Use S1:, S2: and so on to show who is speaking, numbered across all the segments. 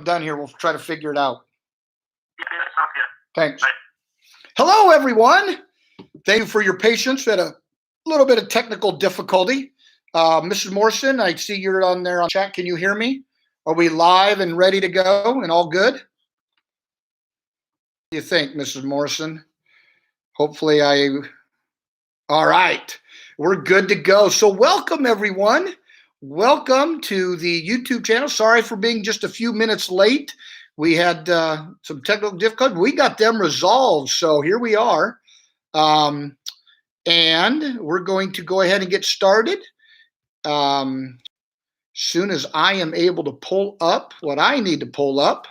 S1: Done here. We'll try to figure it out.
S2: Yeah, sounds good.
S1: Thanks. Hello, everyone. Thank you for your patience. We had a little bit of technical difficulty. Mrs. Morrison, I see you're on there on chat. Can you hear me? Are we live and ready to go and all good? What do you think, Mrs. Morrison? Hopefully all right. We're good to go. So welcome, everyone. Welcome to the YouTube channel. Sorry for being just a few minutes late. We had some technical difficulties. We got them resolved. So here we are. And we're going to go ahead and get started. Soon as I am able to pull up what I need to pull up.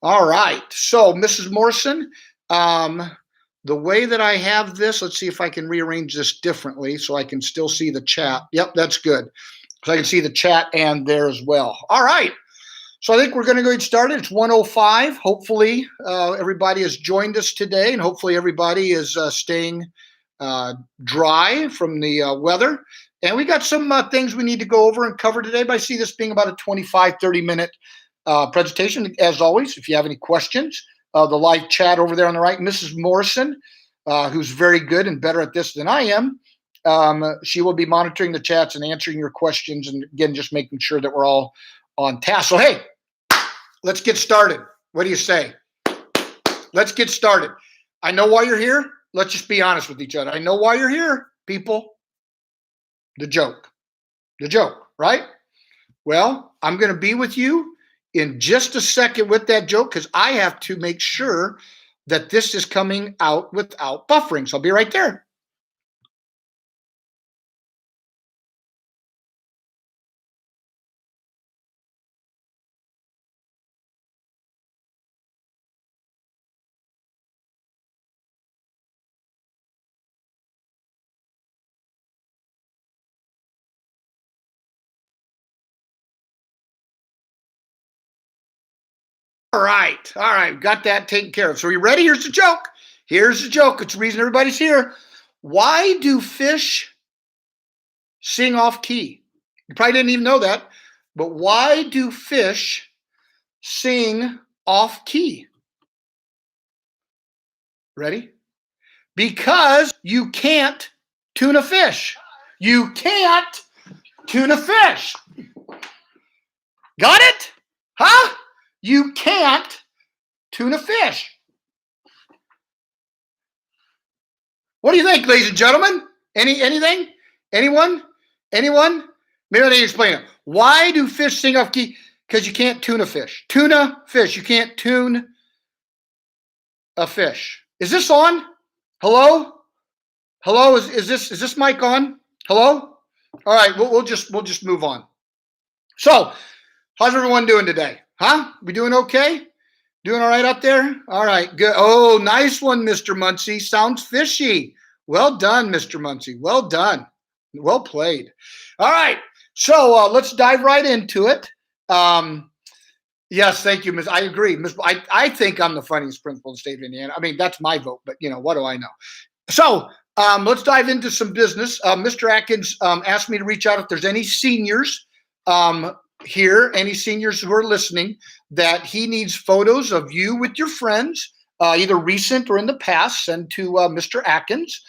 S1: All right. So Mrs. Morrison, the way that I have this, let's see if I can rearrange this differently so I can still see the chat. Yep, that's good. So I can see the chat and there as well. All right. So I think we're going to go get started. It's 1:05. Hopefully everybody has joined us today, and hopefully everybody is staying dry from the weather. And we got some things we need to go over and cover today, but I see this being about a 25, 30-minute presentation. As always, if you have any questions, the live chat over there on the right, Mrs. Morrison, who's very good and better at this than I am, she will be monitoring the chats and answering your questions, and again, just making sure that we're all on task. So, hey, let's get started. What do you say? Let's get started. I know why you're here. Let's just be honest with each other. I know why you're here, people. The joke, right? Well, I'm going to be with you in just a second with that joke because I have to make sure that this is coming out without buffering. So I'll be right there. All right, got that taken care of. So are you ready? Here's the joke. It's the reason everybody's here. Why do fish sing off key? You probably didn't even know that, but why do fish sing off key? Ready? Because you can't tune a fish. You can't tune a fish. Got it? Huh? You can't tune a fish. What do you think, ladies and gentlemen? Anything? Anyone? Maybe I need to explain it. Why do fish sing off key? Because you can't tune a fish. Tuna fish. You can't tune a fish. Is this on? Hello? Is this mic on? Hello? All right. We'll just move on. So, how's everyone doing today? Huh? We doing okay? Doing all right up there? All right, good. Oh, nice one, Mr. Muncie. Sounds fishy. Well done, Mr. Muncie. Well done. Well played. All right, so let's dive right into it. Yes, thank you, Miss. I agree, Miss. I think I'm the funniest principal in the state of Indiana. I mean, that's my vote, but what do I know? So let's dive into some business. Mr. Atkins asked me to reach out if there's any seniors here, any seniors who are listening, that he needs photos of you with your friends, either recent or in the past, send to Mr. Atkins.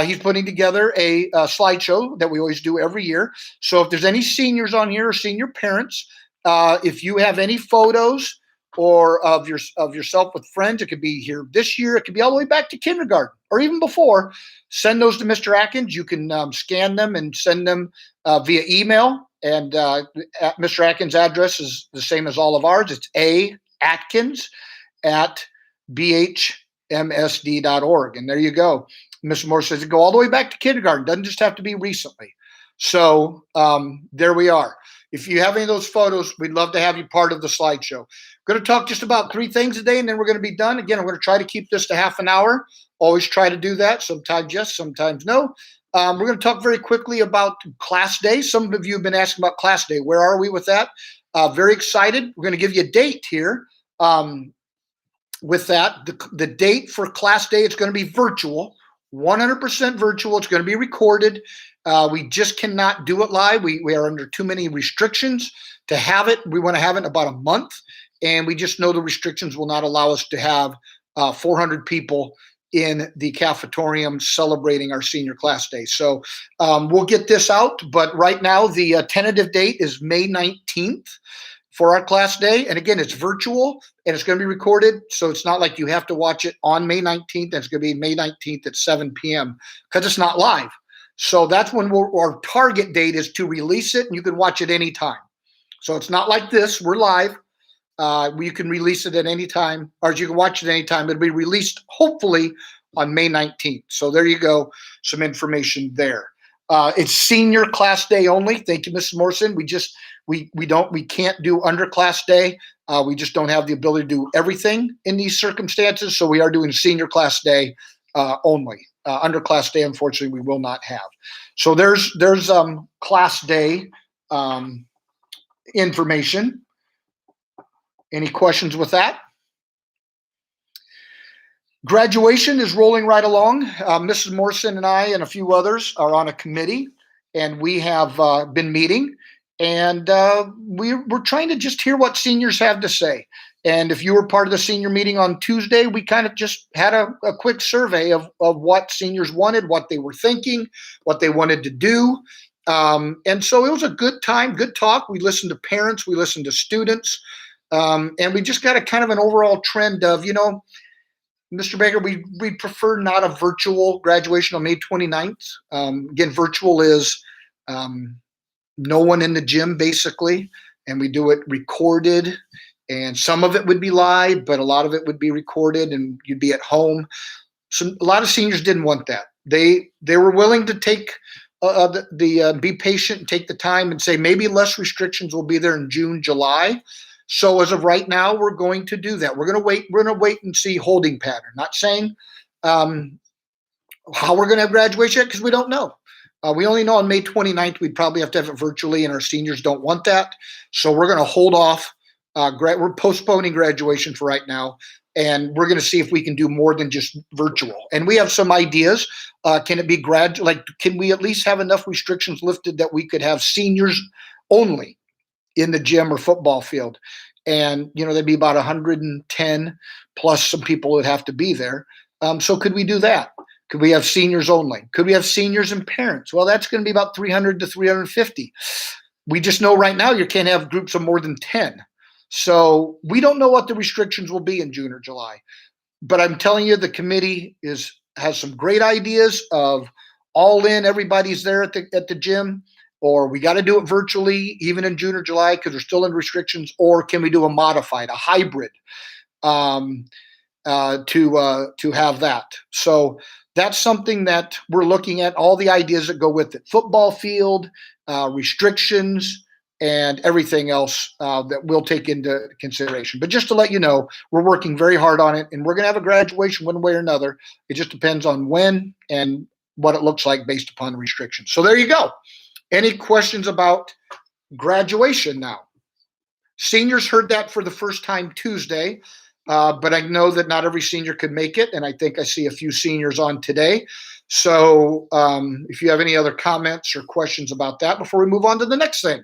S1: He's putting together a slideshow that we always do every year. So if there's any seniors on here or senior parents, if you have any photos or of yourself with friends, it could be here this year, it could be all the way back to kindergarten or even before, send those to Mr. Atkins. You can scan them and send them via email. And Mr. Atkins' address is the same as all of ours. It's aatkins@bhmsd.org. And there you go. Mr. Moore says it go all the way back to kindergarten. Doesn't just have to be recently. So there we are. If you have any of those photos, we'd love to have you part of the slideshow. We're going to talk just about 3 things today, and then we're going to be done. Again, I'm going to try to keep this to half an hour. Always try to do that. Sometimes yes, sometimes no. We're going to talk very quickly about class day. Some of you have been asking about class day. Where are we with that? Very excited. We're going to give you a date here. With that, the date for class day, it's going to be virtual, 100% virtual. It's going to be recorded. We just cannot do it live. We are under too many restrictions to have it. We want to have it in about a month. and we just know the restrictions will not allow us to have 400 people in the cafetorium celebrating our senior class day. So we'll get this out, but right now the tentative date is May 19th for our class day. And again, it's virtual and it's going to be recorded. So it's not like you have to watch it on May 19th. It's going to be May 19th at 7 p.m. because it's not live. So that's when our target date is to release it, and you can watch it anytime. So it's not like this. We're live. You can release it at any time, or you can watch it anytime. It'll be released hopefully on May 19th. So there you go, some information there. It's senior class day only. Thank you, Mrs. Morrison. We can't do underclass day. We just don't have the ability to do everything in these circumstances. So we are doing senior class day only. Underclass day, unfortunately, we will not have. So there's class day information. Any questions with that? Graduation is rolling right along. Mrs. Morrison and I and a few others are on a committee, and we have been meeting, and we're trying to just hear what seniors have to say. And if you were part of the senior meeting on Tuesday, we kind of just had a quick survey of what seniors wanted, what they were thinking, what they wanted to do. And so it was a good time, good talk. We listened to parents, we listened to students, and we just got a kind of an overall trend of, Mr. Baker, we prefer not a virtual graduation on May 29th. Again, virtual is no one in the gym, basically, and we do it recorded. And some of it would be live, but a lot of it would be recorded, and you'd be at home. So a lot of seniors didn't want that. They were willing to take be patient and take the time and say maybe less restrictions will be there in June, July. So as of right now, we're going to do that. We're going to wait. We're going to wait and see holding pattern. Not saying how we're going to have graduation because we don't know. We only know on May 29th we'd probably have to have it virtually, and our seniors don't want that. So we're going to hold off. We're postponing graduation for right now, and we're going to see if we can do more than just virtual. And we have some ideas. Can it be can we at least have enough restrictions lifted that we could have seniors only in the gym or football field? And, there'd be about 110 plus some people would have to be there. So could we do that? Could we have seniors only? Could we have seniors and parents? Well, that's going to be about 300 to 350. We just know right now you can't have groups of more than 10. So we don't know what the restrictions will be in June or July. But I'm telling you, the committee has some great ideas of all in, everybody's there at the gym, or we got to do it virtually even in June or July because we're still in restrictions, or can we do a modified, a hybrid to have that? So that's something that we're looking at, all the ideas that go with it. Football field, restrictions, and everything else that we'll take into consideration. But just to let you know, we're working very hard on it, and we're going to have a graduation one way or another. It just depends on when and what it looks like based upon the restrictions. So there you go. Any questions about graduation now? Seniors heard that for the first time Tuesday, but I know that not every senior could make it, and I think I see a few seniors on today. So if you have any other comments or questions about that before we move on to the next thing.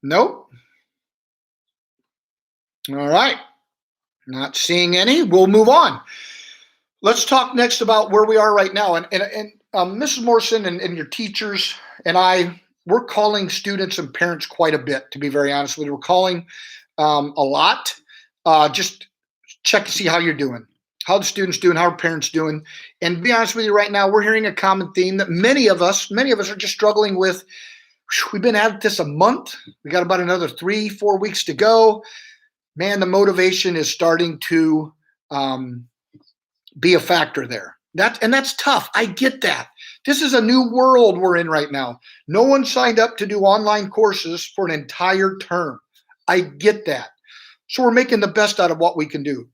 S1: Nope. All right. Not seeing any. We'll move on. Let's talk next about where we are right now. And Mrs. Morrison and your teachers and we're calling students and parents quite a bit, to be very honest with you. We're calling a lot. Just check to see how you're doing, how the students doing, how our parents doing. And to be honest with you, right now, we're hearing a common theme that many of us are just struggling with. We've been at this a month. We got about another 3-4 weeks to go. Man, the motivation is starting to be a factor there. That's tough. I get that. This is a new world we're in right now. No one signed up to do online courses for an entire term. I get that. So we're making the best out of what we can do.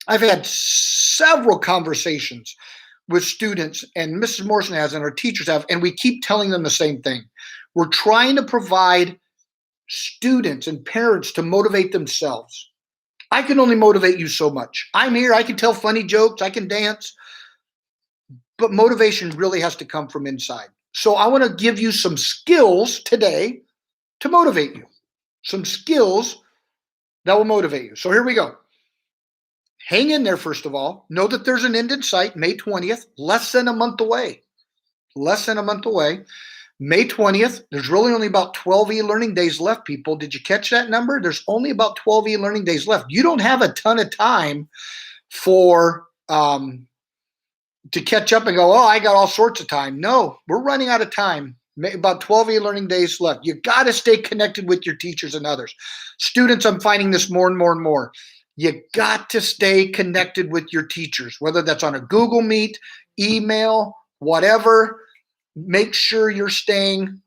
S1: I've had several conversations with students, and Mrs. Morrison has, and our teachers have, and we keep telling them the same thing. We're trying to provide students and parents to motivate themselves. I can only motivate you so much. I'm here, I can tell funny jokes, I can dance, but motivation really has to come from inside. So I want to give you some skills today to motivate you. Some skills that will motivate you. So here we go. Hang in there, first of all. Know that there's an end in sight, May 20th, less than a month away. Less than a month away. May 20th, there's really only about 12 e-learning days left, people. Did you catch that number? There's only about 12 e-learning days left. You don't have a ton of time for to catch up and go, oh, I got all sorts of time. No, we're running out of time. About 12 e-learning days left. You got to stay connected with your teachers and others. Students, I'm finding this more and more and more. You got to stay connected with your teachers, whether that's on a Google Meet, email, whatever. Make sure you're staying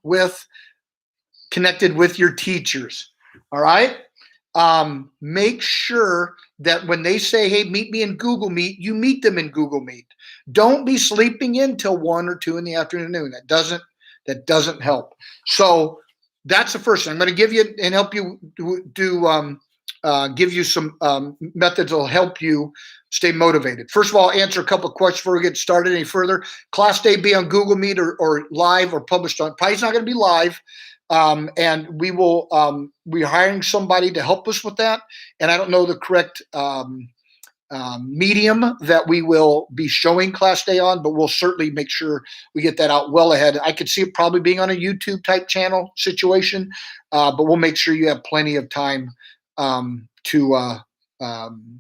S1: connected with your teachers. All right. Make sure that when they say, hey, meet me in Google Meet, you meet them in Google Meet. Don't be sleeping in till 1 or 2 in the afternoon. That doesn't help. So that's the first thing. I'm going to give you and help you give you some methods that will help you stay motivated. First of all, answer a couple of questions before we get started any further. Class day be on Google Meet or live or published on. Probably it's not going to be live. And we will we're hiring somebody to help us with that. And I don't know the correct medium that we will be showing class day on, but we'll certainly make sure we get that out well ahead. I could see it probably being on a YouTube type channel situation, but we'll make sure you have plenty of time to know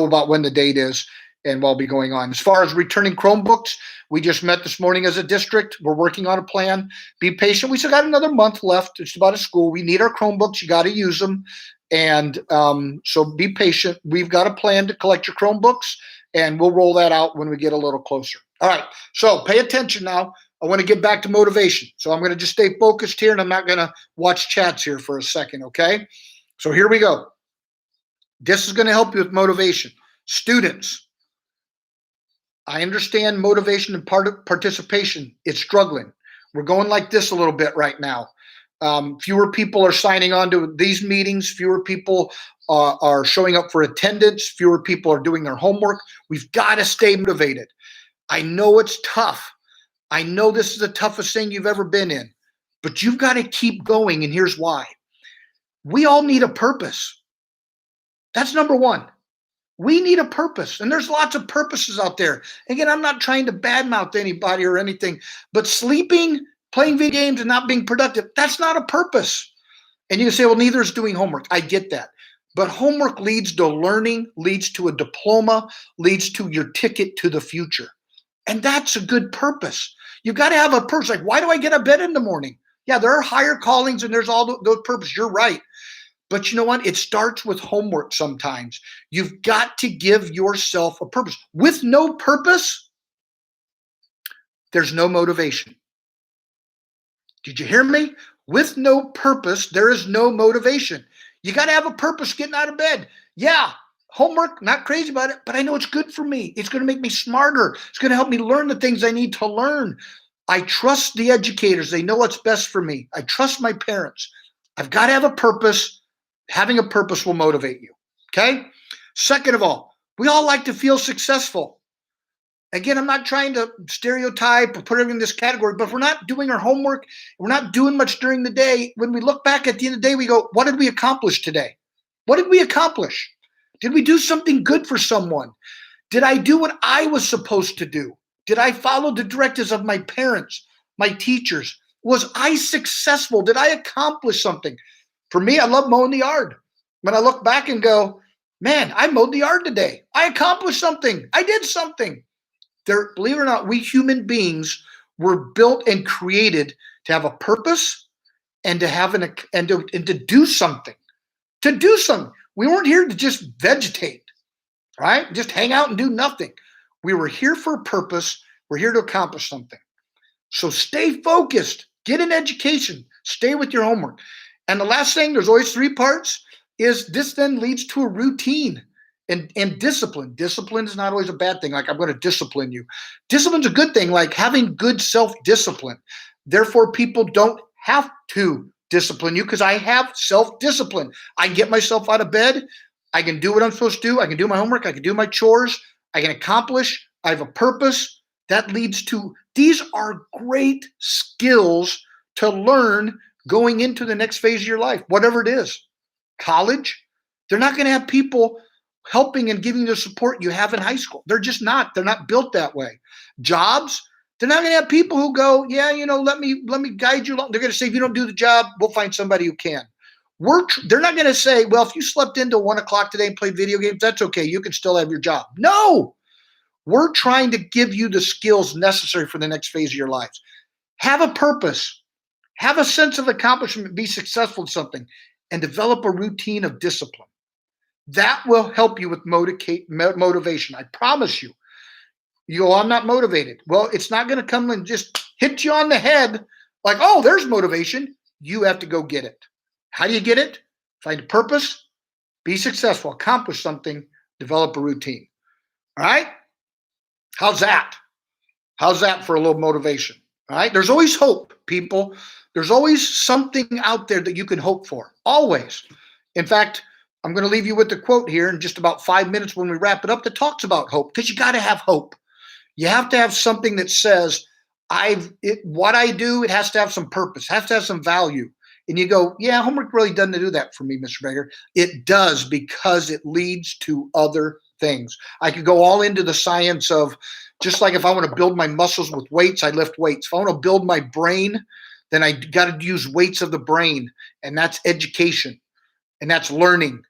S1: about when the date is and what will be going on. As far as returning Chromebooks, we just met this morning as a district. We're working on a plan. Be patient. We still got another month left. It's about a school. We need our Chromebooks. You got to use them. And so be patient. We've got a plan to collect your Chromebooks, and we'll roll that out when we get a little closer. All right. So pay attention now. I want to get back to motivation. So I'm going to just stay focused here, and I'm not going to watch chats here for a second, okay? So here we go. This is going to help you with motivation. Students, I understand motivation and participation. It's struggling. We're going like this a little bit right now. Fewer people are signing on to these meetings. Fewer people are showing up for attendance. Fewer people are doing their homework. We've got to stay motivated. I know it's tough. I know this is the toughest thing you've ever been in, but you've got to keep going, and here's why. We all need a purpose. That's number one. We need a purpose, and there's lots of purposes out there. Again, I'm not trying to badmouth anybody or anything, but sleeping, playing video games, and not being productive, that's not a purpose. And you can say, well, neither is doing homework. I get that. But homework leads to learning, leads to a diploma, leads to your ticket to the future. And that's a good purpose. You've got to have a purpose. Like, why do I get out of bed in the morning? Yeah, there are higher callings and there's all those purposes. You're right. But you know what? It starts with homework sometimes. You've got to give yourself a purpose. With no purpose, there's no motivation. Did you hear me? With no purpose, there is no motivation. You got to have a purpose getting out of bed. Yeah, homework, not crazy about it, but I know it's good for me. It's going to make me smarter. It's going to help me learn the things I need to learn. I trust the educators. They know what's best for me. I trust my parents. I've got to have a purpose. Having a purpose will motivate you, okay? Second of all, we all like to feel successful. Again, I'm not trying to stereotype or put everything in this category, but if we're not doing our homework, we're not doing much during the day, when we look back at the end of the day, we go, what did we accomplish today? What did we accomplish? Did we do something good for someone? Did I do what I was supposed to do? Did I follow the directives of my parents, my teachers? Was I successful? Did I accomplish something? For me, I love mowing the yard. When I look back and go, man, I mowed the yard today. I accomplished something. I did something. Believe it or not, we human beings were built and created to have a purpose and to have and to do something. To do something. We weren't here to just vegetate, right? Just hang out and do nothing. We were here for a purpose. We're here to accomplish something. So stay focused. Get an education. Stay with your homework. And the last thing, there's always 3 parts, is this then leads to a routine and discipline. Discipline is not always a bad thing, like I'm going to discipline you. Discipline's a good thing, like having good self-discipline. Therefore, people don't have to discipline you because I have self-discipline. I can get myself out of bed. I can do what I'm supposed to do. I can do my homework. I can do my chores. I can accomplish. I have a purpose. That leads to, these are great skills to learn going into the next phase of your life, whatever it is. College, they're not going to have people helping and giving you the support you have in high school. They're just not. They're not built that way. Jobs, they're not going to have people who go, yeah, let me guide you along. They're going to say, if you don't do the job, we'll find somebody who can. They're not going to say, well, if you slept into 1 o'clock today and played video games, that's okay. You can still have your job. No, we're trying to give you the skills necessary for the next phase of your lives. Have a purpose, have a sense of accomplishment, be successful in something, and develop a routine of discipline. That will help you with motivation. I promise you. You go, I'm not motivated. Well, it's not going to come and just hit you on the head like, oh, there's motivation. You have to go get it. How do you get it? Find a purpose, be successful, accomplish something, develop a routine. All right? How's that? How's that for a little motivation? All right? There's always hope, people. There's always something out there that you can hope for. Always. In fact, I'm going to leave you with the quote here in just about 5 minutes when we wrap it up that talks about hope, because you got to have hope. You have to have something that says, what I do, it has to have some purpose, has to have some value. And you go, yeah, homework really doesn't do that for me, Mr. Baker. It does, because it leads to other things. I could go all into the science of, just like if I want to build my muscles with weights, I lift weights. If I want to build my brain, then I got to use weights of the brain, and that's education, and that's learning.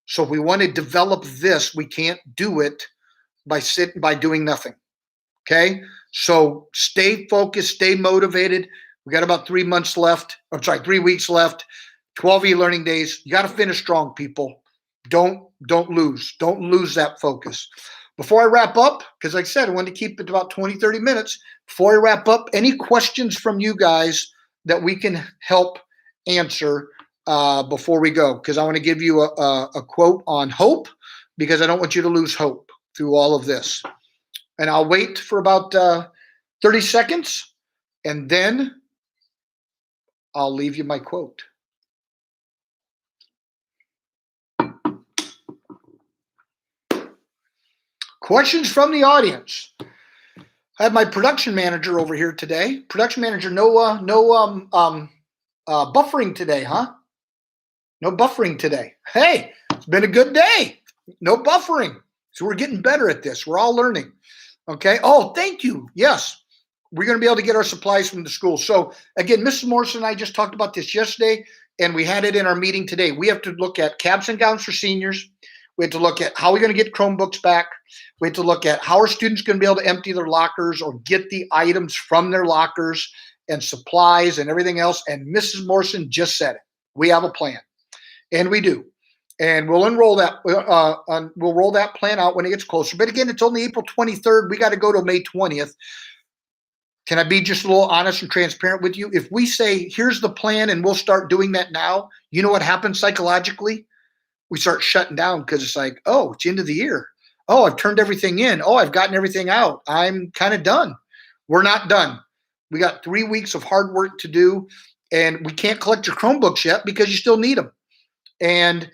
S1: So if we want to develop this, we can't do it by doing nothing. Okay? So stay focused, stay motivated. We got about 3 months left. 3 weeks left. 12 e-learning days. You got to finish strong, people. Don't lose. Don't lose that focus. Before I wrap up, because like I said, I wanted to keep it about 20, 30 minutes. Before I wrap up, any questions from you guys that we can help answer before we go? Because I want to give you a quote on hope, because I don't want you to lose hope through all of this. And I'll wait for about 30 seconds, and then I'll leave you my quote. Questions from the audience. I have my production manager over here today. Production manager, no buffering today, huh? No buffering today. Hey, it's been a good day. No buffering. So we're getting better at this. We're all learning. Okay. Oh, thank you. Yes. We're going to be able to get our supplies from the school. So again, Mrs. Morrison and I just talked about this yesterday, and we had it in our meeting today. We have to look at caps and gowns for seniors. We have to look at how we're going to get Chromebooks back. We have to look at how are students going to be able to empty their lockers or get the items from their lockers and supplies and everything else. And Mrs. Morrison just said it. We have a plan, and we do. And we'll enroll that. We'll roll that plan out when it gets closer. But again, it's only April 23rd. We got to go to May 20th. Can I be just a little honest and transparent with you? If we say, here's the plan, and we'll start doing that now, you know what happens psychologically? We start shutting down, because it's like, oh, it's the end of the year. Oh, I've turned everything in. Oh, I've gotten everything out. I'm kind of done. We're not done. We got 3 weeks of hard work to do, and we can't collect your Chromebooks yet because you still need them. And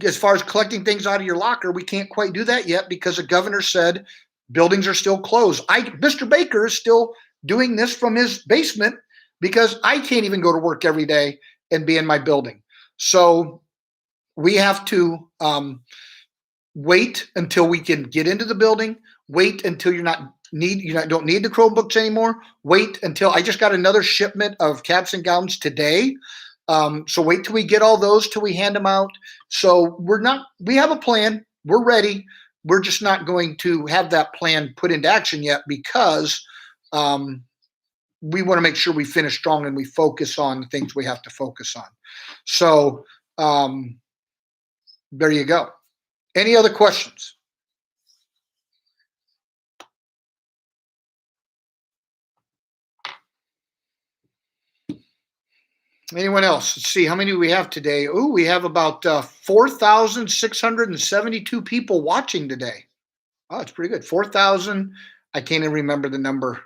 S1: as far as collecting things out of your locker, we can't quite do that yet because the governor said buildings are still closed. Mr. Baker is still doing this from his basement because I can't even go to work every day and be in my building. So we have to wait until we can get into the building. Wait until you don't need the Chromebooks anymore. Wait until I just got another shipment of caps and gowns today. So wait till we get all those till we hand them out. So we have a plan. We're ready. We're just not going to have that plan put into action yet because we want to make sure we finish strong and we focus on the things we have to focus on. So there you go. Any other questions? Anyone else? Let's see. How many do we have today? Oh, we have about 4,672 people watching today. Oh, it's pretty good. 4,000. I can't even remember the number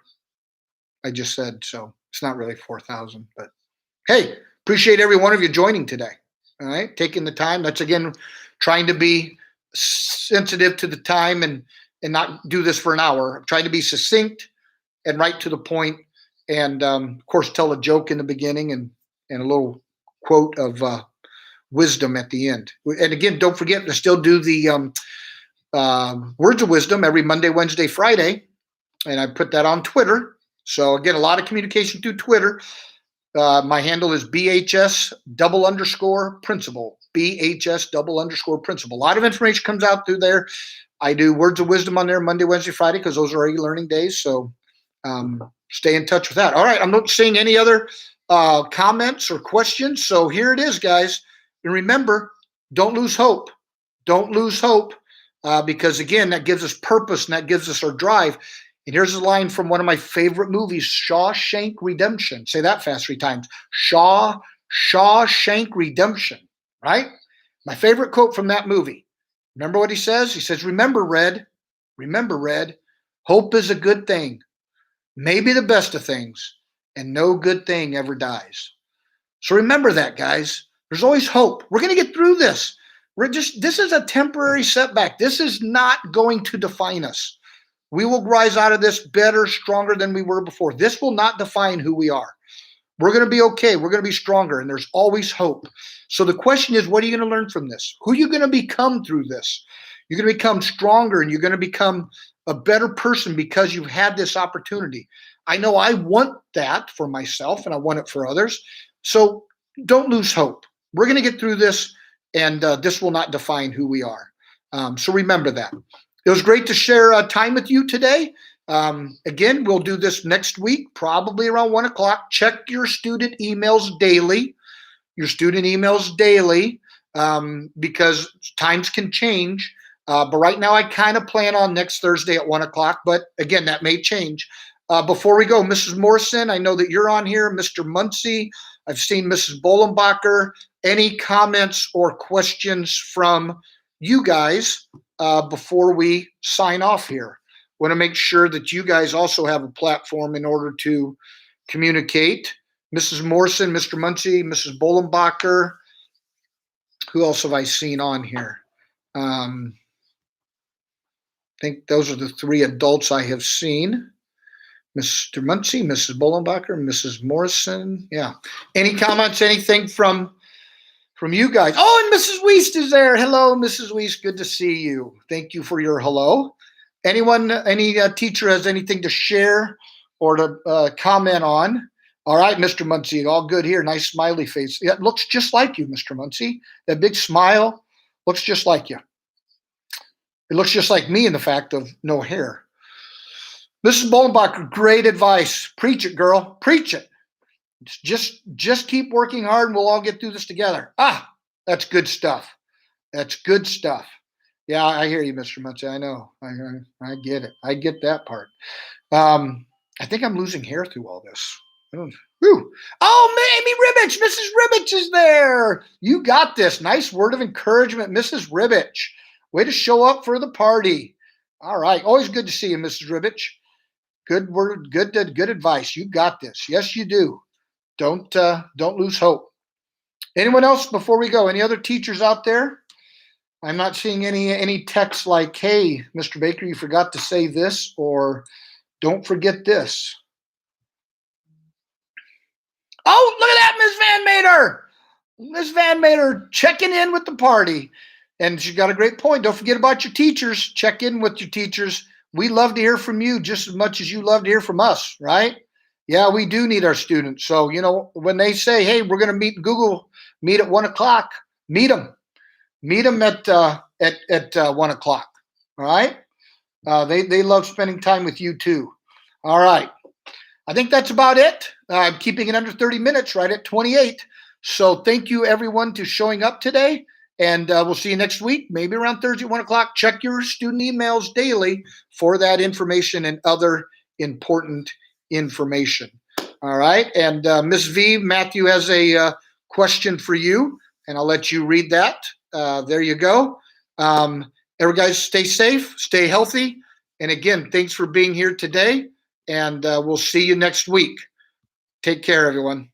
S1: I just said, so it's not really 4,000. But hey, appreciate every one of you joining today. All right, taking the time. That's, again, trying to be sensitive to the time and not do this for an hour. I'm trying to be succinct, and right to the point, and of course, tell a joke in the beginning and a little quote of wisdom at the end. And again, don't forget to still do the words of wisdom every Monday, Wednesday, Friday, and I put that on Twitter. So again, a lot of communication through Twitter. My handle is BHS _ principal. BHS _ principal. A lot of information comes out through there. I do words of wisdom on there Monday, Wednesday, Friday because those are already learning days. So stay in touch with that. All right, I'm not seeing any other comments or questions. So here it is, guys. And remember, don't lose hope. Don't lose hope because, again, that gives us purpose and that gives us our drive. And here's a line from one of my favorite movies, Shawshank Redemption. Say that fast 3 times. Shawshank Redemption, right? My favorite quote from that movie. Remember what he says? He says, remember, Red, hope is a good thing, maybe the best of things, and no good thing ever dies. So remember that, guys. There's always hope. We're going to get through this. This is a temporary setback. This is not going to define us. We will rise out of this better, stronger than we were before. This will not define who we are. We're going to be okay. We're going to be stronger, and there's always hope. So the question is, what are you going to learn from this? Who are you going to become through this? You're going to become stronger, and you're going to become a better person because you've had this opportunity. I know I want that for myself, and I want it for others. So don't lose hope. We're going to get through this, and this will not define who we are. So remember that. It was great to share time with you today. Again, we'll do this next week, probably around 1 o'clock. Check your student emails daily. Because times can change. But right now, I kind of plan on next Thursday at 1 o'clock. But again, that may change. Before we go, Mrs. Morrison, I know that you're on here. Mr. Muncie, I've seen Mrs. Bolenbacher. Any comments or questions from you guys before we sign off here? Want to make sure that you guys also have a platform in order to communicate. Mrs. Morrison, Mr. Muncie, Mrs. Bolenbacher. Who else have I seen on here? I think those are the 3 adults I have seen. Mr. Muncie, Mrs. Bolenbacher, Mrs. Morrison. Yeah. Any comments, anything from you guys? Oh, and Mrs. Wiest is there. Hello, Mrs. Wiest. Good to see you. Thank you for your hello. Anyone, any teacher has anything to share or to comment on? All right, Mr. Muncie, all good here. Nice smiley face. Yeah, it looks just like you, Mr. Muncie. That big smile looks just like you. It looks just like me in the fact of no hair. Mrs. Bolenbacher, great advice. Preach it, girl. Preach it. Just keep working hard and we'll all get through this together. That's good stuff. That's good stuff. Yeah, I hear you, Mr. Muncie. I know. I get it. I get that part. I think I'm losing hair through all this. Whew. Oh, Amy Ribbich. Mrs. Ribbich is there. You got this. Nice word of encouragement, Mrs. Ribbich. Way to show up for the party. All right. Always good to see you, Mrs. Ribbich. Good word, good advice. You got this. Yes, you do. Don't lose hope. Anyone else before we go? Any other teachers out there? I'm not seeing any texts like, hey, Mr. Baker, you forgot to say this, or don't forget this. Oh, look at that, Ms. Van Mater. Ms. Van Mater checking in with the party. And she got a great point. Don't forget about your teachers. Check in with your teachers. We love to hear from you just as much as you love to hear from us, right? Yeah, we do need our students. So, when they say, hey, we're going to meet Google Meet at 1 o'clock, meet them. Meet them at 1 o'clock, all right? They love spending time with you too. All right. I think that's about it. I'm keeping it under 30 minutes, right at 28. So thank you, everyone, to showing up today. And we'll see you next week, maybe around Thursday at 1 o'clock. Check your student emails daily for that information and other important information. All right. And Ms. V, Matthew has a question for you, and I'll let you read that. There you go. Everyone, guys, stay safe, stay healthy. And again, thanks for being here today. And we'll see you next week. Take care, everyone.